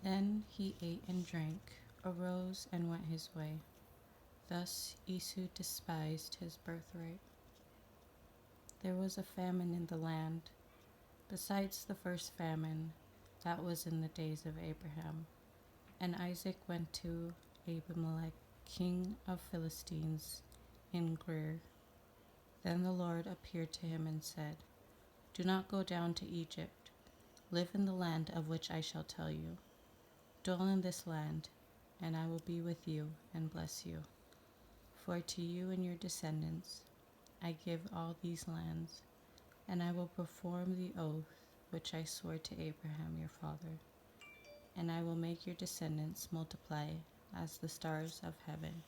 Then he ate and drank, arose and went his way. Thus Esau despised his birthright. There was a famine in the land, besides the first famine that was in the days of Abraham. And Isaac went to Abimelech, king of Philistines, in Gerar. Then the Lord appeared to him and said, "Do not go down to Egypt. Live in the land of which I shall tell you. Dwell in this land, and I will be with you and bless you. For to you and your descendants I give all these lands, and I will perform the oath which I swore to Abraham your father, and I will make your descendants multiply as the stars of heaven.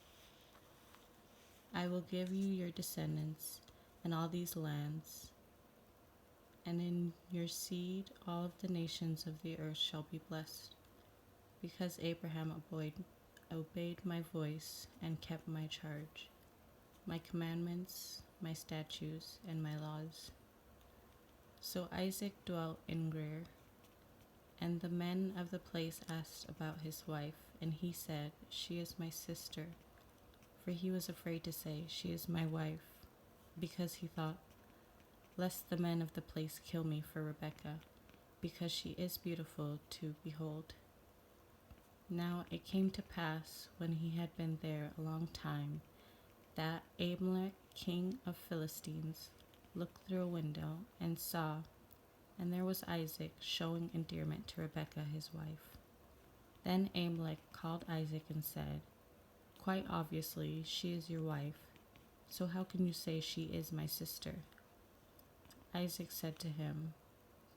I will give you your descendants and all these lands, and in your seed all of the nations of the earth shall be blessed, because Abraham obeyed my voice and kept my charge, my commandments, my statutes, and my laws." So Isaac dwelt in Gerar, and the men of the place asked about his wife, and he said, "She is my sister." For he was afraid to say, "She is my wife," because he thought, "Lest the men of the place kill me for Rebekah, because she is beautiful to behold." Now it came to pass, when he had been there a long time, that Abimelech, king of Philistines, looked through a window and saw, and there was Isaac showing endearment to Rebekah his wife. Then Abimelech called Isaac and said, "Quite obviously she is your wife, so how can you say she is my sister?" Isaac said to him,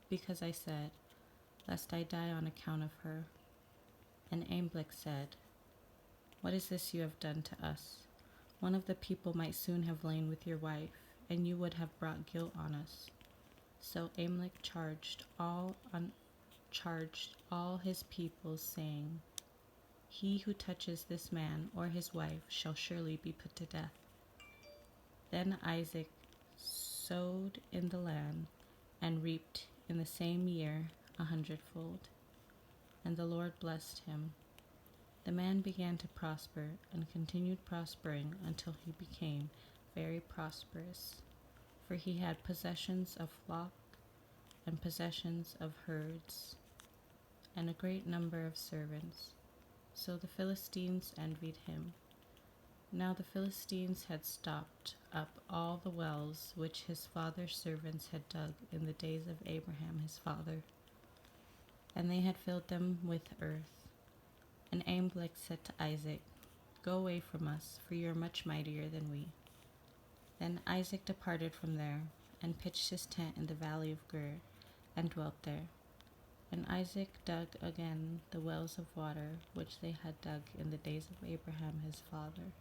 "Because I said, lest I die on account of her." And Abimelech said, "What is this you have done to us? One of the people might soon have lain with your wife, and you would have brought guilt on us." So Abimelech charged all his people, saying, "He who touches this man or his wife shall surely be put to death." Then Isaac sowed in the land and reaped in the same year 100-fold. And the Lord blessed him. The man began to prosper and continued prospering until he became very prosperous, for he had possessions of flock and possessions of herds and a great number of servants. So the Philistines envied him. Now the Philistines had stopped up all the wells which his father's servants had dug in the days of Abraham his father, and they had filled them with earth. And Abimelech said to Isaac, "Go away from us, for you are much mightier than we." Then Isaac departed from there, and pitched his tent in the valley of Gerar, and dwelt there. And Isaac dug again the wells of water which they had dug in the days of Abraham his father,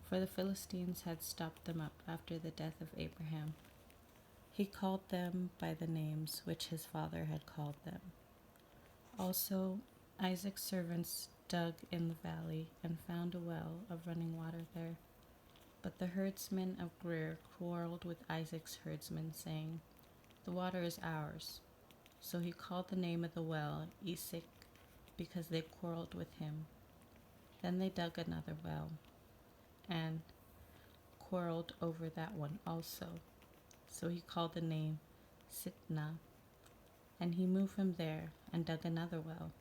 for the Philistines had stopped them up after the death of Abraham. He called them by the names which his father had called them. Also Isaac's servants dug in the valley and found a well of running water there. But the herdsmen of Gerar quarreled with Isaac's herdsmen, saying, "The water is ours." So he called the name of the well Esau, because they quarreled with him. Then they dug another well, and quarreled over that one also. So he called the name Sitnah. And he moved from there and dug another well,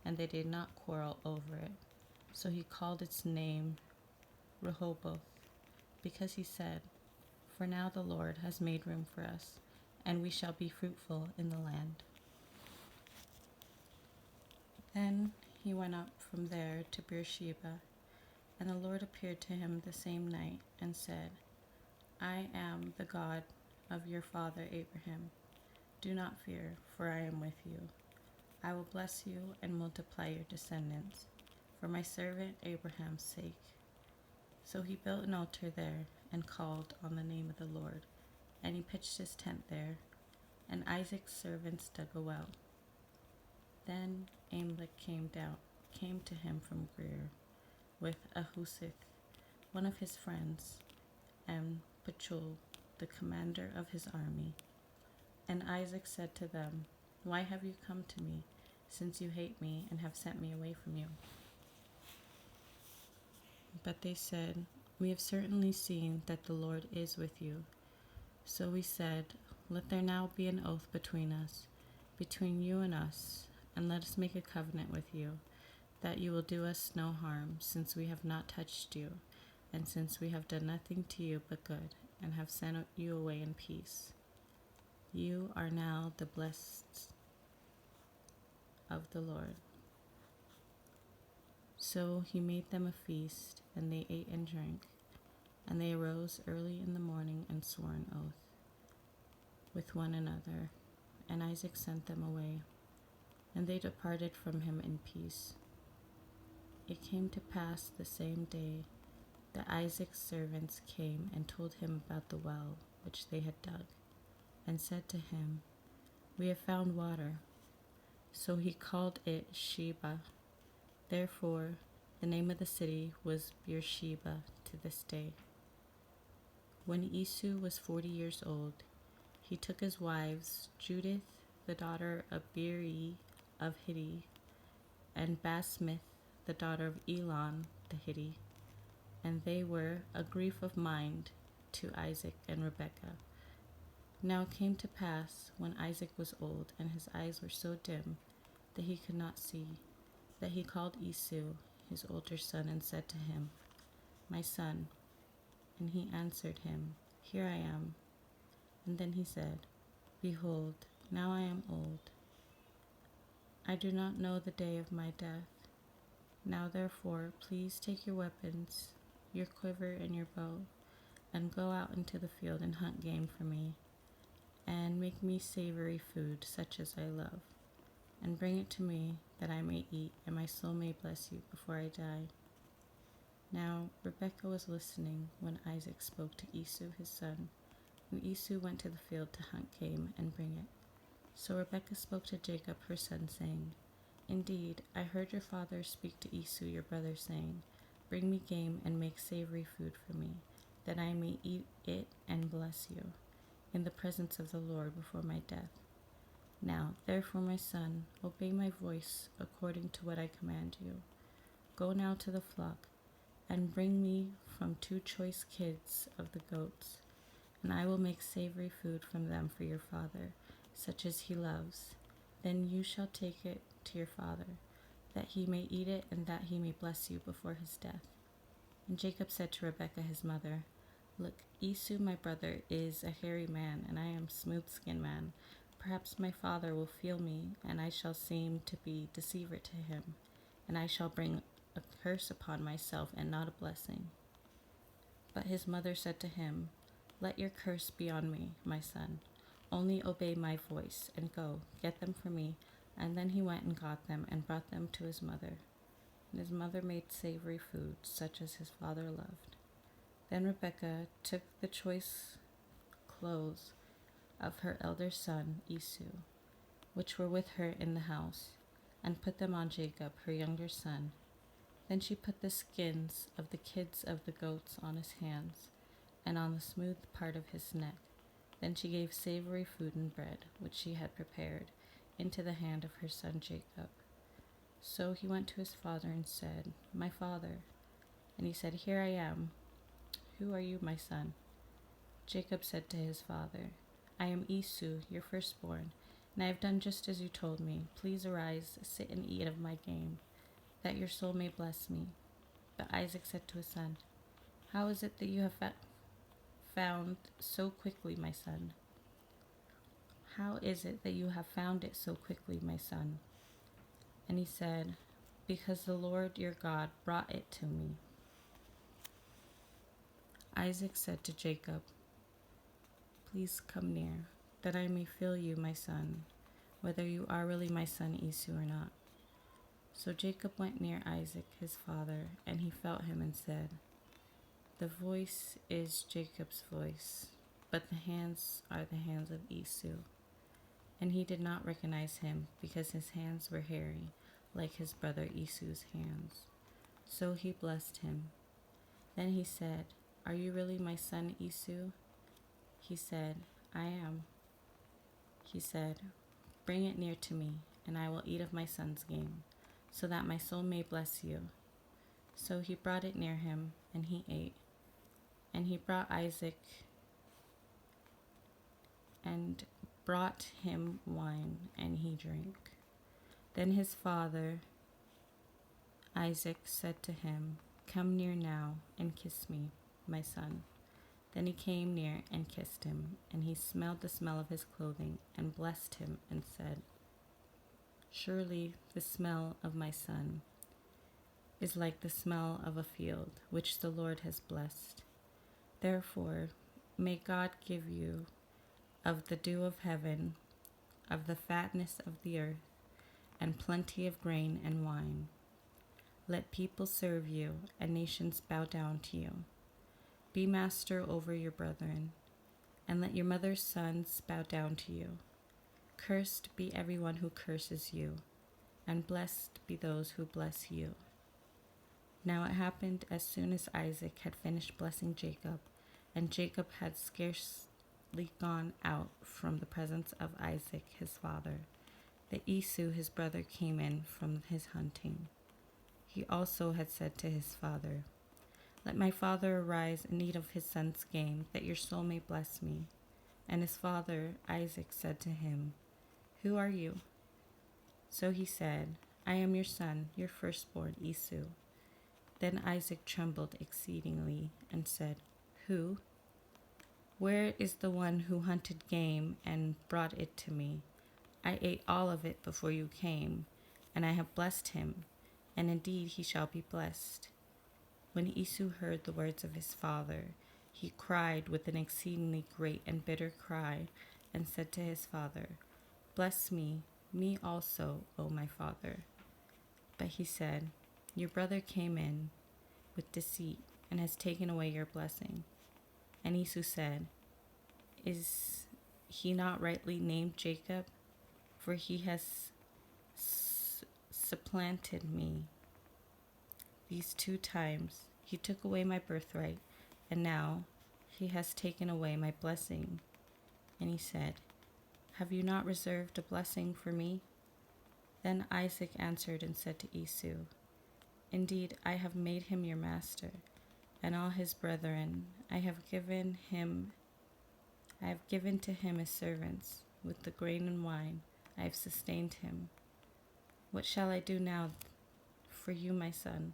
and they did not quarrel over it. So he called its name Rehoboth, because he said, "For now the Lord has made room for us, and we shall be fruitful in the land." Then he went up from there to Beersheba, and the Lord appeared to him the same night and said, "I am the God of your father Abraham. Do not fear, for I am with you. I will bless you and multiply your descendants, for my servant Abraham's sake." So he built an altar there and called on the name of the Lord, and he pitched his tent there, and Isaac's servants dug a well. Then Abimelech came to him from Gerar with Ahuzith, one of his friends, and Pachul, the commander of his army. And Isaac said to them, "Why have you come to me, since you hate me and have sent me away from you?" But they said, "We have certainly seen that the Lord is with you." So we said, "Let there now be an oath between us, between you and us, and let us make a covenant with you, that you will do us no harm, since we have not touched you, and since we have done nothing to you but good, and have sent you away in peace. You are now the blessed of the Lord." So he made them a feast, and they ate and drank. And they arose early in the morning and swore an oath with one another. And Isaac sent them away, and they departed from him in peace. It came to pass the same day that Isaac's servants came and told him about the well which they had dug, and said to him, "We have found water." So he called it Sheba. Therefore, the name of the city was Beersheba to this day. When Esau was 40 years old, he took his wives, Judith, the daughter of Beeri of Hitti, and Basmith, the daughter of Elon the Hitti, and they were a grief of mind to Isaac and Rebekah. Now it came to pass, when Isaac was old, and his eyes were so dim that he could not see, that he called Esau, his older son, and said to him, "My son." And he answered him, "Here I am." And then he said, "Behold, now I am old. I do not know the day of my death. Now therefore, please take your weapons, your quiver and your bow, and go out into the field and hunt game for me, and make me savory food such as I love, and bring it to me that I may eat, and my soul may bless you before I die." Now Rebekah was listening when Isaac spoke to Esau his son, and Esau went to the field to hunt game and bring it. So Rebekah spoke to Jacob her son, saying, "Indeed, I heard your father speak to Esau your brother, saying, 'Bring me game and make savory food for me, that I may eat it and bless you in the presence of the Lord before my death.' Now, therefore, my son, obey my voice according to what I command you. Go now to the flock, and bring me from 2 choice kids of the goats, and I will make savory food from them for your father, such as he loves. Then you shall take it to your father, that he may eat it, and that he may bless you before his death." And Jacob said to Rebekah his mother, "Look, Esau my brother is a hairy man, and I am a smooth-skinned man. Perhaps my father will feel me, and I shall seem to be deceiver to him, and I shall bring a curse upon myself and not a blessing." But his mother said to him, "Let your curse be on me, my son. Only obey my voice, and go, get them for me." And then he went and got them, and brought them to his mother. And his mother made savory food, such as his father loved. Then Rebekah took the choice clothes of her elder son Esau, which were with her in the house, and put them on Jacob, her younger son. Then she put the skins of the kids of the goats on his hands, and on the smooth part of his neck. Then she gave savory food and bread, which she had prepared, into the hand of her son Jacob. So he went to his father and said, "My father." And he said, "Here I am." "Who are you, my son?" Jacob said to his father, "I am Esau, your firstborn, and I have done just as you told me. Please arise, sit and eat of my game, that your soul may bless me." But Isaac said to his son, "How is it that you have found so quickly, my son? How is it that you have found it so quickly, my son?" And he said, "Because the Lord your God brought it to me." Isaac said to Jacob, "Please come near, that I may feel you, my son, whether you are really my son Esau or not." So Jacob went near Isaac his father, and he felt him and said, "The voice is Jacob's voice, but the hands are the hands of Esau." And he did not recognize him, because his hands were hairy, like his brother Esau's hands. So he blessed him. Then he said, "Are you really my son Esau?" He said, "I am." He said, "Bring it near to me." and I will eat of my son's game, so that my soul may bless you. So he brought it near him, and he ate. And he brought Isaac and brought him wine, and he drank. Then his father Isaac said to him, "Come near now and kiss me, my son." Then he came near and kissed him, and he smelled the smell of his clothing and blessed him and said, "Surely the smell of my son is like the smell of a field which the Lord has blessed. Therefore, may God give you of the dew of heaven, of the fatness of the earth, and plenty of grain and wine. Let people serve you, and nations bow down to you. Be master over your brethren, and let your mother's sons bow down to you. Cursed be everyone who curses you, and blessed be those who bless you." Now it happened as soon as Isaac had finished blessing Jacob, and Jacob had scarcely gone out from the presence of Isaac his father, that Esau his brother came in from his hunting. He also had said to his father, "Let my father arise and eat of his son's game, that your soul may bless me." And his father Isaac said to him, "Who are you?" So he said, "I am your son, your firstborn Esau." Then Isaac trembled exceedingly and said, "Who? Where is the one who hunted game and brought it to me? I ate all of it before you came, and I have blessed him, and indeed he shall be blessed." When Esau heard the words of his father, he cried with an exceedingly great and bitter cry, and said to his father, "Bless me, me also, O my father." But he said, "Your brother came in with deceit and has taken away your blessing." And Esau said, "Is he not rightly named Jacob? For he has supplanted me these 2 times. He took away my birthright, and now he has taken away my blessing." And he said, "Have you not reserved a blessing for me?" Then Isaac answered and said to Esau, "Indeed, I have made him your master, and all his brethren I have given to him as servants. With the grain and wine I have sustained him. What shall I do now for you, my son?"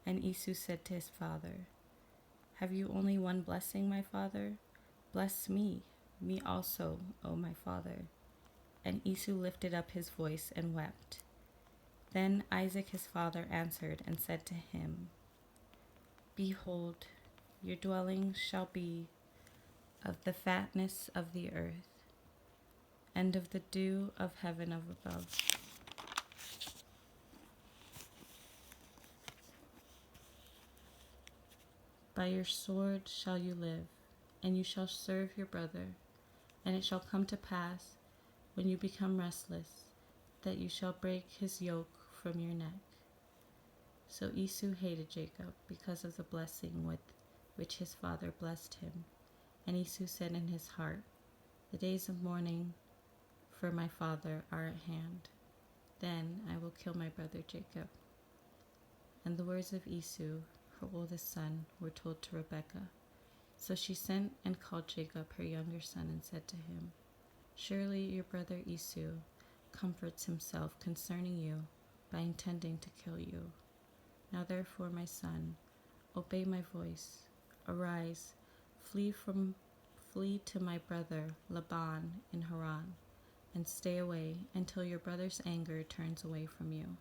And Esau said to his father, "Have you only one blessing, my father? Bless me, me also, O my father." And Esau lifted up his voice and wept. Then Isaac his father answered and said to him, "Behold, your dwelling shall be of the fatness of the earth, and of the dew of heaven above. By your sword shall you live, and you shall serve your brother. And it shall come to pass, when you become restless, that you shall break his yoke from your neck." So Esau hated Jacob because of the blessing with which his father blessed him. And Esau said in his heart, "The days of mourning for my father are at hand. Then I will kill my brother Jacob." And the words of Esau, her oldest son, were told to Rebekah. So she sent and called Jacob, her younger son, and said to him, "Surely your brother Esau comforts himself concerning you by intending to kill you. Now therefore, my son, obey my voice. Arise, flee to my brother Laban in Haran, and stay away until your brother's anger turns away from you,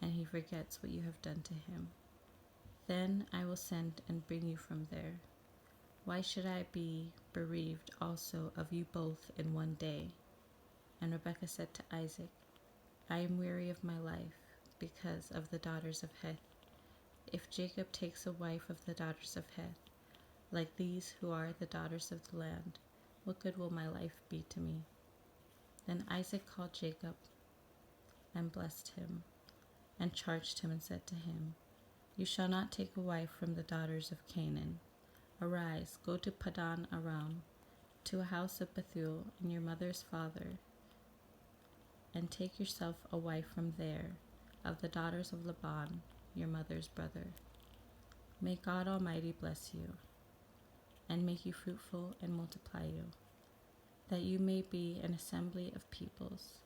and he forgets what you have done to him. Then I will send and bring you from there. Why should I be bereaved also of you both in one day?" And Rebekah said to Isaac, "I am weary of my life because of the daughters of Heth. If Jacob takes a wife of the daughters of Heth, like these who are the daughters of the land, what good will my life be to me?" Then Isaac called Jacob and blessed him, and charged him and said to him, "You shall not take a wife from the daughters of Canaan. Arise, go to Padan Aram, to a house of Bethuel and your mother's father, and take yourself a wife from there, of the daughters of Laban, your mother's brother. May God Almighty bless you, and make you fruitful and multiply you, that you may be an assembly of peoples,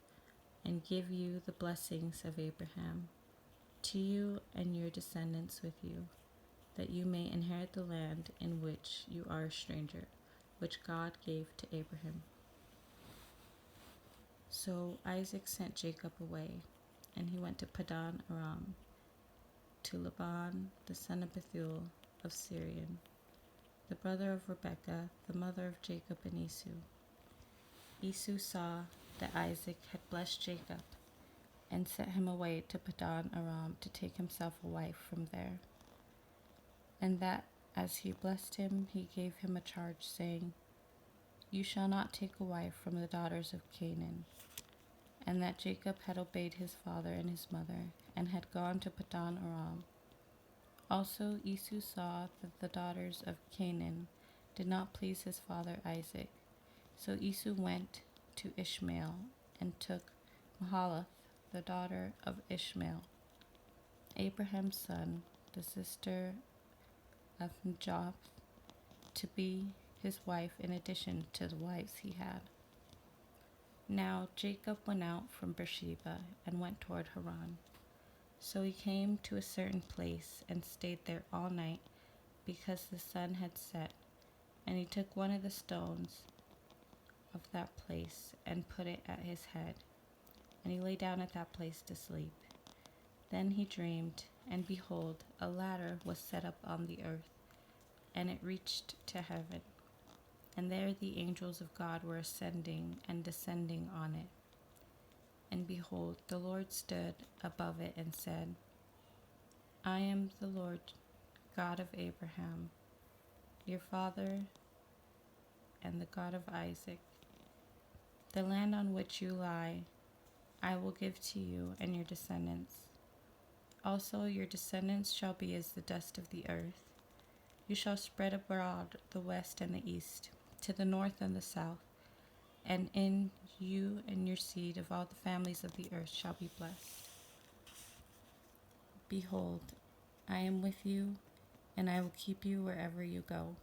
and give you the blessings of Abraham, to you and your descendants with you, that you may inherit the land in which you are a stranger, which God gave to Abraham. So Isaac sent Jacob away, and he went to Padan Aram, to Laban the son of Bethuel of Syrian, the brother of Rebekah, the mother of Jacob and Esau. Esau saw that Isaac had blessed Jacob, and sent him away to Padan Aram to take himself a wife from there. And that as he blessed him, he gave him a charge, saying, You shall not take a wife from the daughters of Canaan. And that Jacob had obeyed his father and his mother, and had gone to Padan Aram. Also Esau saw that the daughters of Canaan did not please his father Isaac. So Esau went to Ishmael, and took Mahalath, the daughter of Ishmael, Abraham's son, the sister of Job, to be his wife in addition to the wives he had. Now Jacob went out from Beersheba and went toward Haran. So he came to a certain place and stayed there all night, because the sun had set. And he took one of the stones of that place and put it at his head, and he lay down at that place to sleep. Then he dreamed, and behold, a ladder was set up on the earth, and it reached to heaven. And there the angels of God were ascending and descending on it. And behold, the Lord stood above it and said, I am the Lord God of Abraham, your father, and the God of Isaac. The land on which you lie, I will give to you and your descendants. Also your descendants shall be as the dust of the earth. You shall spread abroad the west and the east, to the north and the south, and in you and your seed of all the families of the earth shall be blessed. Behold, I am with you, and I will keep you wherever you go,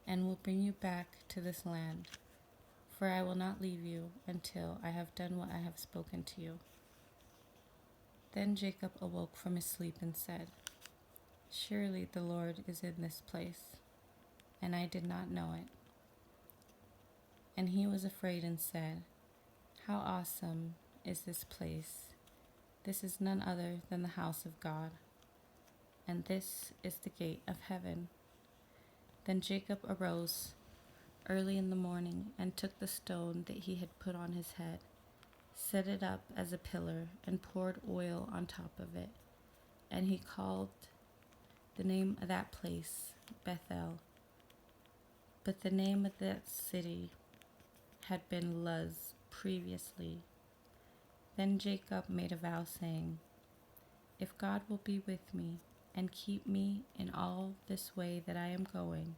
and will bring you back to this land, for I will not leave you until I have done what I have spoken to you. Then Jacob awoke from his sleep and said, Surely the Lord is in this place, and I did not know it. And he was afraid and said, How awesome is this place! This is none other than the house of God, and this is the gate of heaven. Then Jacob arose early in the morning and took the stone that he had put on his head, set it up as a pillar, and poured oil on top of it. And he called the name of that place Bethel. But the name of that city had been Luz previously. Then Jacob made a vow, saying, If God will be with me, and keep me in all this way that I am going,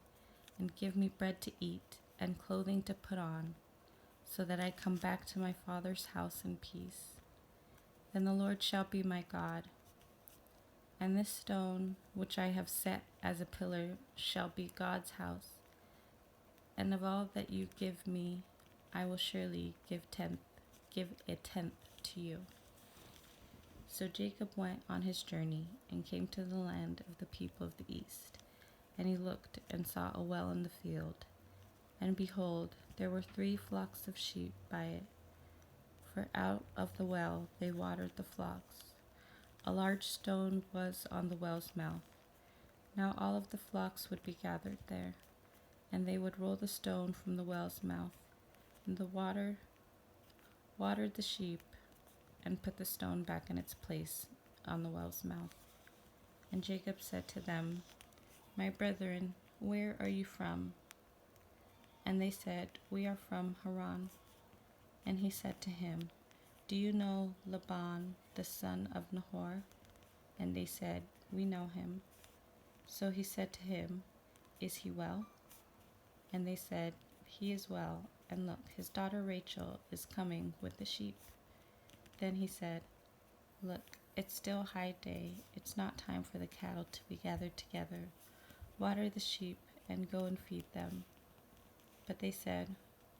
and give me bread to eat, and clothing to put on, so that I come back to my father's house in peace, then the Lord shall be my God, and this stone which I have set as a pillar shall be God's house, and of all that you give me, I will surely give a tenth to you. So Jacob went on his journey, and came to the land of the people of the east. And he looked, and saw a well in the field. And behold, there were 3 flocks of sheep by it, for out of the well they watered the flocks. A large stone was on the well's mouth. Now all of the flocks would be gathered there, and they would roll the stone from the well's mouth, and the water watered the sheep, and put the stone back in its place on the well's mouth. And Jacob said to them, My brethren, where are you from? And they said, We are from Haran. And he said to him, Do you know Laban, the son of Nahor? And they said, We know him. So he said to him, Is he well? And they said, He is well, and look, his daughter Rachel is coming with the sheep. Then he said, look, it's still high day. It's not time for the cattle to be gathered together. Water the sheep and go and feed them. But they said,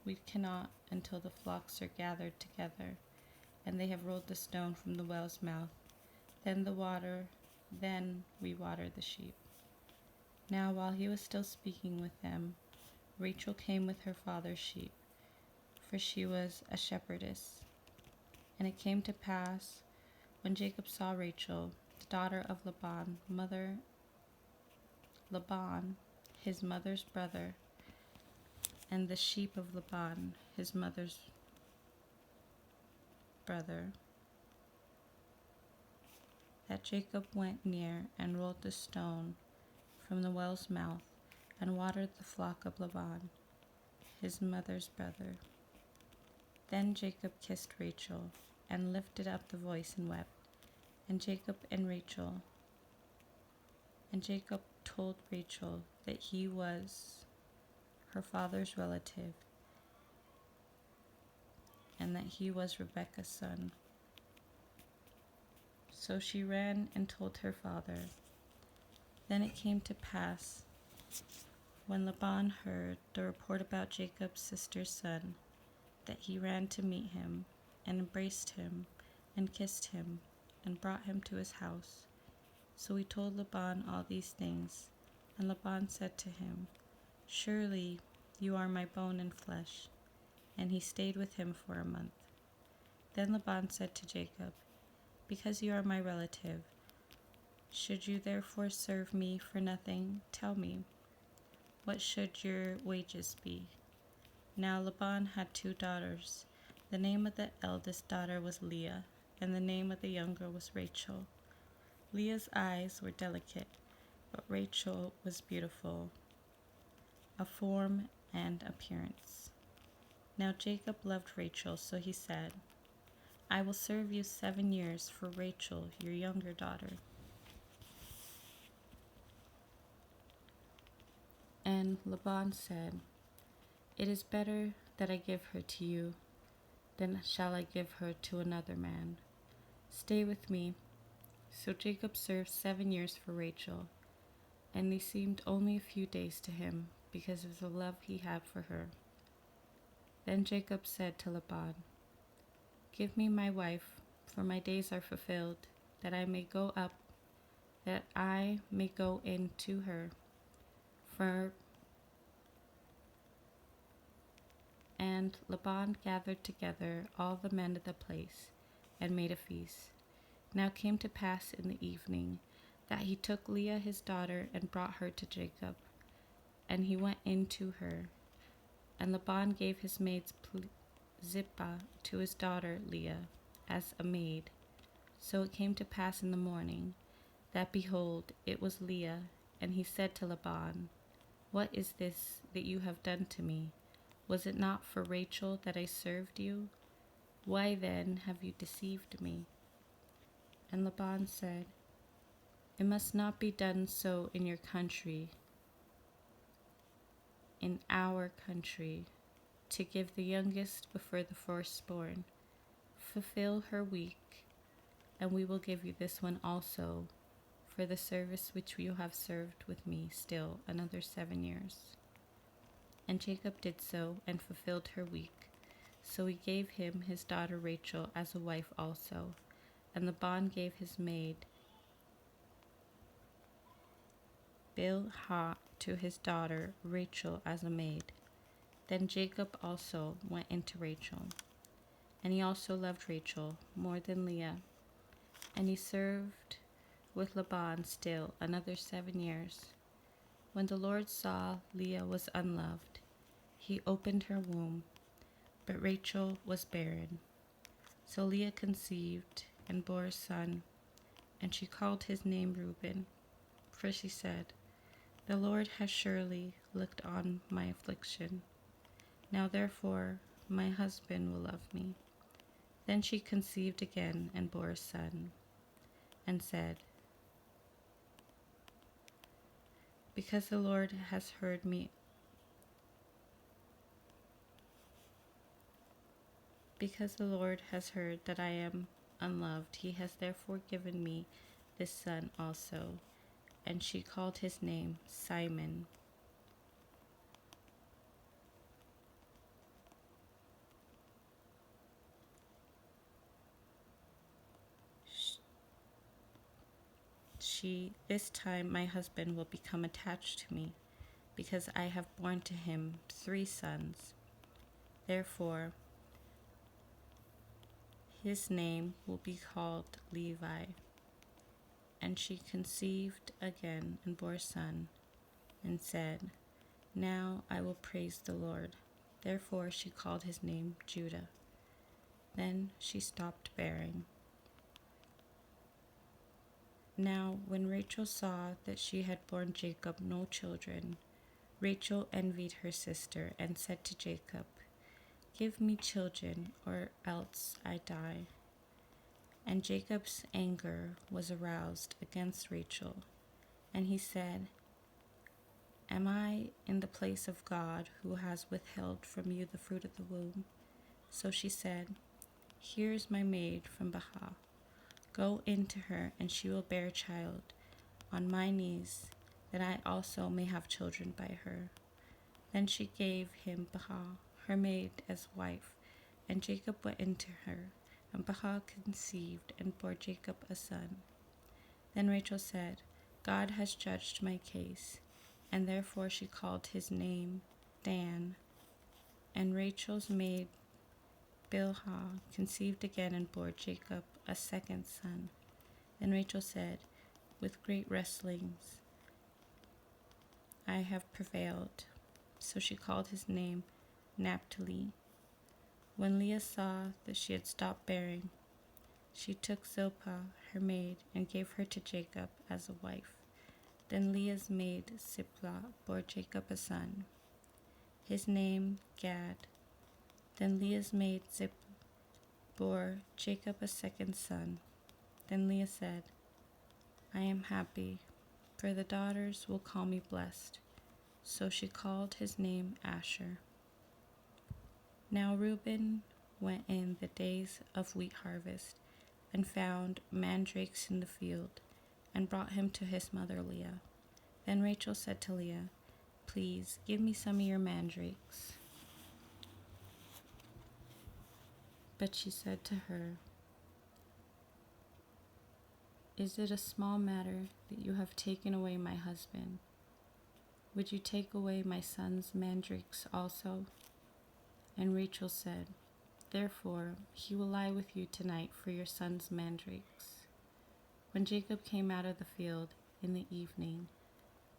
we cannot until the flocks are gathered together, and they have rolled the stone from the well's mouth. Then we water the sheep. Now while he was still speaking with them, Rachel came with her father's sheep, for she was a shepherdess. And it came to pass, when Jacob saw Rachel, the daughter of Laban, his mother's brother, and the sheep of Laban, his mother's brother, that Jacob went near and rolled the stone from the well's mouth and watered the flock of Laban, his mother's brother. Then Jacob kissed Rachel and lifted up the voice and wept. And Jacob told Rachel that he was her father's relative and that he was Rebekah's son. So she ran and told her father. Then it came to pass, when Laban heard the report about Jacob's sister's son, that he ran to meet him and embraced him and kissed him and brought him to his house. So he told Laban all these things, and Laban said to him, surely you are my bone and flesh. And he stayed with him for a month. Then Laban said to Jacob, because you are my relative, should you therefore serve me for nothing? Tell me, what should your wages be? Now Laban had 2 daughters. The name of the eldest daughter was Leah, and the name of the younger was Rachel. Leah's eyes were delicate, but Rachel was beautiful of form and appearance. Now Jacob loved Rachel, so he said, I will serve you 7 years for Rachel, your younger daughter. And Laban said, it is better that I give her to you than shall I give her to another man. Stay with me. So Jacob served 7 years for Rachel, and they seemed only a few days to him because of the love he had for her. Then Jacob said to Laban, give me my wife, for my days are fulfilled, that I may go in to her. And Laban gathered together all the men of the place and made a feast. Now it came to pass in the evening that he took Leah his daughter and brought her to Jacob, and he went in to her. And Laban gave his maid Zilpah to his daughter Leah as a maid. So it came to pass in the morning that, behold, it was Leah. And he said to Laban, what is this that you have done to me? Was it not for Rachel that I served you? Why then have you deceived me? And Laban said, it must not be done so in your country, in our country, to give the youngest before the firstborn. Fulfill her week, and we will give you this one also, for the service which you have served with me still another 7 years. And Jacob did so, and fulfilled her week. So he gave him his daughter Rachel as a wife also, and Laban gave his maid Bilhah to his daughter Rachel as a maid. Then Jacob also went into Rachel, and he also loved Rachel more than Leah, and he served with Laban still another 7 years. When the Lord saw Leah was unloved, he opened her womb, but Rachel was barren. So Leah conceived and bore a son, and she called his name Reuben, for she said, the Lord has surely looked on my affliction. Now therefore my husband will love me. Then she conceived again and bore a son, and said, because the Lord has heard me, Because the Lord has heard that I am unloved, he has therefore given me this son also. And she called his name Simon. This time my husband will become attached to me, because I have borne to him 3 sons. Therefore, his name will be called Levi. And she conceived again and bore a son, and said, Now I will praise the Lord. Therefore she called his name Judah. Then she stopped bearing. Now when Rachel saw that she had borne Jacob no children, Rachel envied her sister and said to Jacob, Give me children, or else I die. And Jacob's anger was aroused against Rachel, and he said, Am I in the place of God, who has withheld from you the fruit of the womb? So she said, Here is my maid from Baha. Go in to her, and she will bear a child on my knees, that I also may have children by her. Then she gave him Baha, her maid, as wife, and Jacob went in to her, and Baha conceived and bore Jacob a son. Then Rachel said, God has judged my case, and therefore she called his name Dan. And Rachel's maid Bilhah conceived again and bore Jacob a second son. Then Rachel said, With great wrestlings I have prevailed. So she called his name Naphtali. When Leah saw that she had stopped bearing, she took Zilpah, her maid, and gave her to Jacob as a wife. Then Leah's maid Zilpah bore Jacob a son, his name Gad. Then Leah's maid Zilpah bore Jacob a second son. Then Leah said, I am happy, for the daughters will call me blessed. So she called his name Asher. Now Reuben went in the days of wheat harvest, and found mandrakes in the field, and brought him to his mother Leah. Then Rachel said to Leah, Please give me some of your mandrakes. But she said to her, Is it a small matter that you have taken away my husband? Would you take away my son's mandrakes also? And Rachel said, Therefore he will lie with you tonight for your son's mandrakes. When Jacob came out of the field in the evening,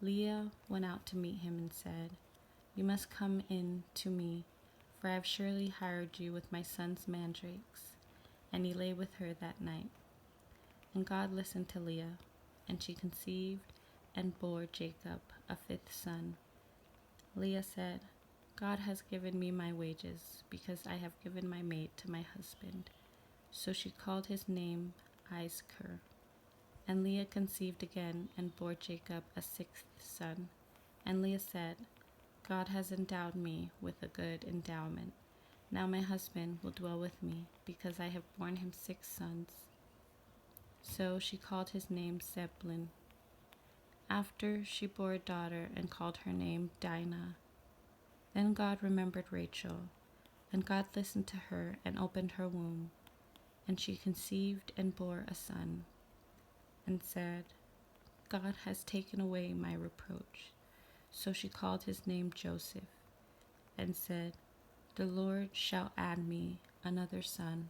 Leah went out to meet him and said, You must come in to me, for I have surely hired you with my son's mandrakes. And he lay with her that night. And God listened to Leah, and she conceived and bore Jacob a 5th son. Leah said, God has given me my wages, because I have given my maid to my husband. So she called his name Izkar. And Leah conceived again and bore Jacob a 6th son. And Leah said, God has endowed me with a good endowment. Now my husband will dwell with me, because I have borne him 6 sons. So she called his name Zebulun. After she bore a daughter and called her name Dinah. Then God remembered Rachel, and God listened to her and opened her womb. And she conceived and bore a son, and said, God has taken away my reproach. So she called his name Joseph, and said, The Lord shall add me another son